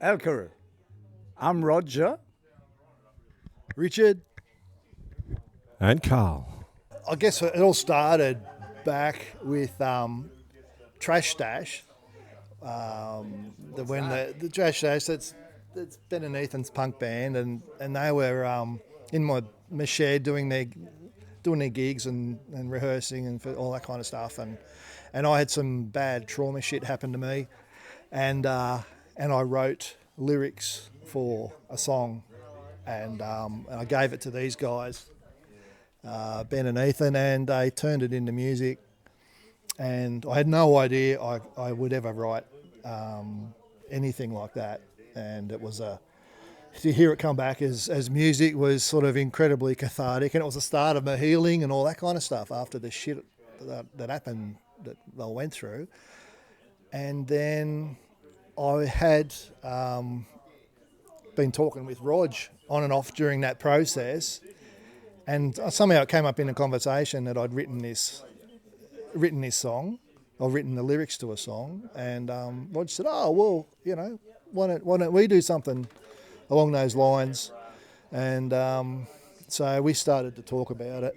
Elkaroo. I'm Roger. Richard. And Carl. I guess it all started back with Trash Stash. The Trash Stash, that's Ben and Ethan's punk band, and they were in my shed doing their gigs and rehearsing and for all that kind of stuff. And I had some bad trauma shit happen to me, and I wrote lyrics for a song, and I gave it to these guys, Ben and Ethan, and they turned it into music. And I had no idea I would ever write anything like that. And it was to hear it come back as music was sort of incredibly cathartic, and it was the start of my healing and all that kind of stuff after the shit that happened that I went through. And then I had been talking with Rog on and off during that process, and somehow it came up in a conversation that I'd written this song, or written the lyrics to a song, and Rog said, "Oh well, why don't we do something along those lines?" And so we started to talk about it,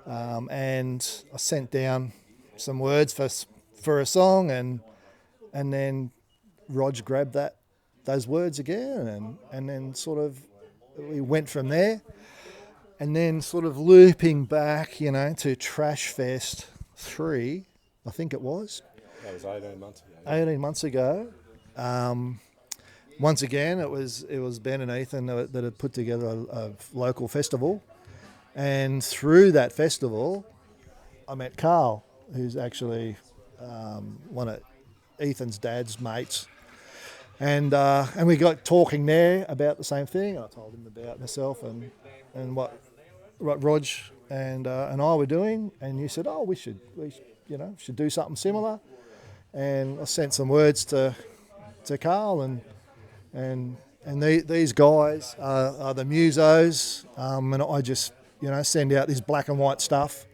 and I sent down some words for a song, and then Rog grabbed those words again, and then sort of we went from there, and then sort of looping back, to Trash Fest 3, I think it was. That was 18 months ago. 18 months ago. Once again, it was Ben and Ethan that had put together a local festival, and through that festival, I met Carl, who's actually one of Ethan's dad's mates, and we got talking there about the same thing. I told him about myself and what Rog and I were doing, and you said, "Oh, we should do something similar." And I sent some words to Carl, and these guys are the musos, and I just send out this black and white stuff,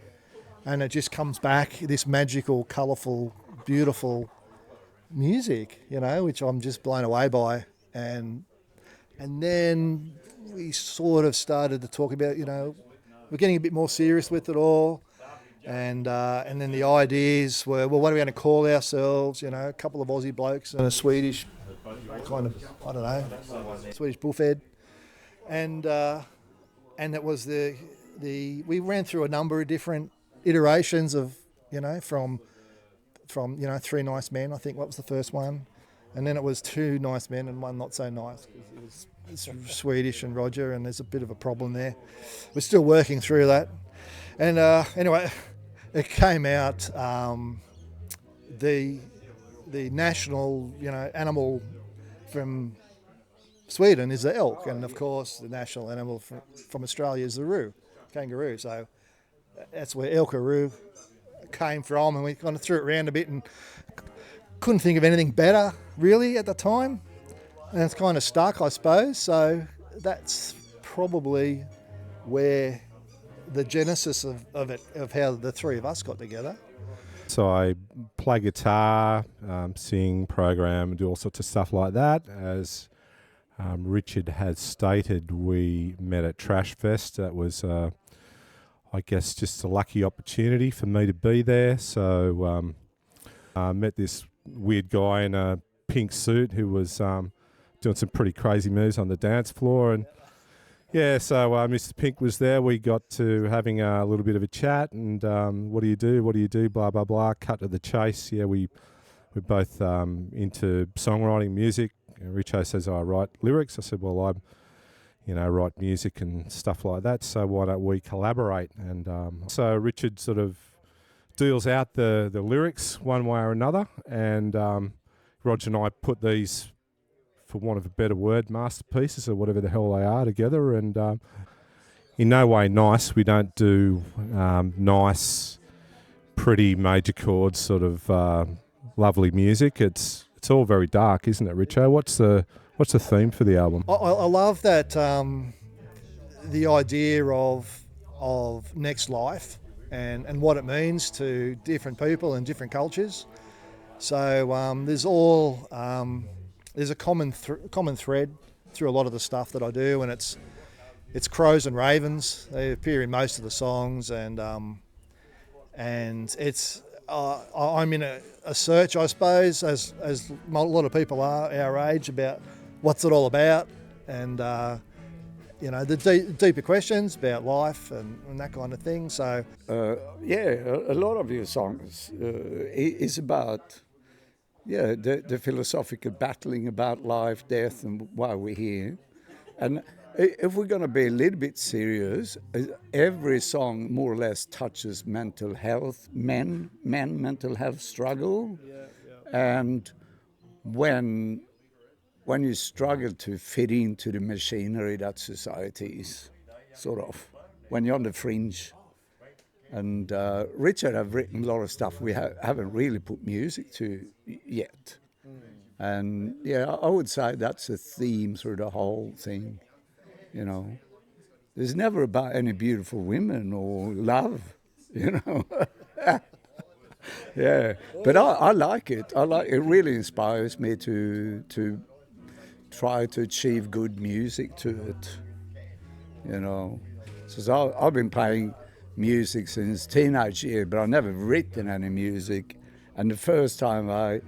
and it just comes back this magical, colourful, beautiful music, which I'm just blown away by, and then we sort of started to talk about, we're getting a bit more serious with it all. And then the ideas were, well, what are we going to call ourselves? A couple of Aussie blokes and a Swedish kind of, I don't know, Swedish bullfed. And it was we ran through a number of different iterations of, from Three Nice Men, I think, what was the first one? And then it was Two Nice Men and One Not So Nice. It's Swedish and Roger, and there's a bit of a problem there. We're still working through that. And anyway, it came out, the national, animal from Sweden is the elk, and of course the national animal from Australia is the kangaroo. So that's where Elkaroo came from, and we kind of threw it around a bit and couldn't think of anything better really at the time, and it's kind of stuck, I suppose. So that's probably where the genesis of it, of how the three of us got together. So I play guitar, sing, program, and do all sorts of stuff like that. As Richard has stated, we met at Trash Fest. That was, I guess, just a lucky opportunity for me to be there. So I met this weird guy in a pink suit who was doing some pretty crazy moves on the dance floor, and yeah, so Mr. Pink was there. We got to having a little bit of a chat, and what do you do? What do you do? Blah, blah, blah. Cut to the chase. Yeah, we're both into songwriting, music. Richo says, I write lyrics. I said, well, I write music and stuff like that, so why don't we collaborate? And so Richard sort of deals out the lyrics one way or another, and Roger and I put these, for want of a better word, masterpieces or whatever the hell they are together, and in no way nice. We don't do nice, pretty major chords sort of lovely music. It's all very dark, isn't it, Richo? What's the theme for the album? I love that the idea of next life and what it means to different people and different cultures. So there's all there's a common thread through a lot of the stuff that I do, and it's crows and ravens. They appear in most of the songs, and it's I'm in a search, I suppose, as a lot of people are our age, about what's it all about, and the deeper questions about life and that kind of thing. So a lot of your songs is about the philosophical battling about life, death, and why we're here. And if we're going to be a little bit serious, every song more or less touches mental health, mental health struggle, and when you struggle to fit into the machinery that society is, sort of, when you're on the fringe. And Richard have written a lot of stuff we haven't really put music to yet. And I would say that's a theme through the whole thing. There's never about any beautiful women or love, But I like it. It really inspires me to try to achieve good music to it, So I've been playing music since teenage years, but I've never written any music. And the first time I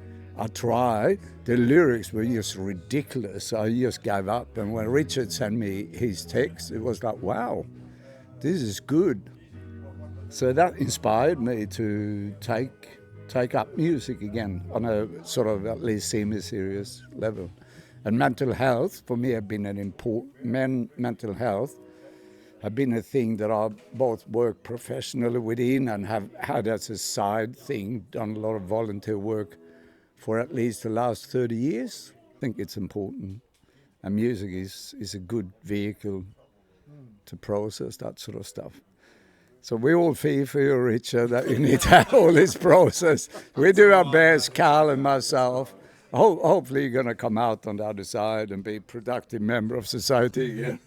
tried, the lyrics were just ridiculous. I just gave up. And when Richard sent me his text, it was like, wow, this is good. So that inspired me to take up music again on a sort of at least semi-serious level. And mental health, for me, have been an important... mental health have been a thing that I both work professionally within and have had as a side thing, done a lot of volunteer work for at least the last 30 years. I think it's important. And music is a good vehicle to process that sort of stuff. So we all feel for you, Richard, that you need to have all this process. We do our best, Carl and myself. Hopefully you're going to come out on the other side and be a productive member of society again.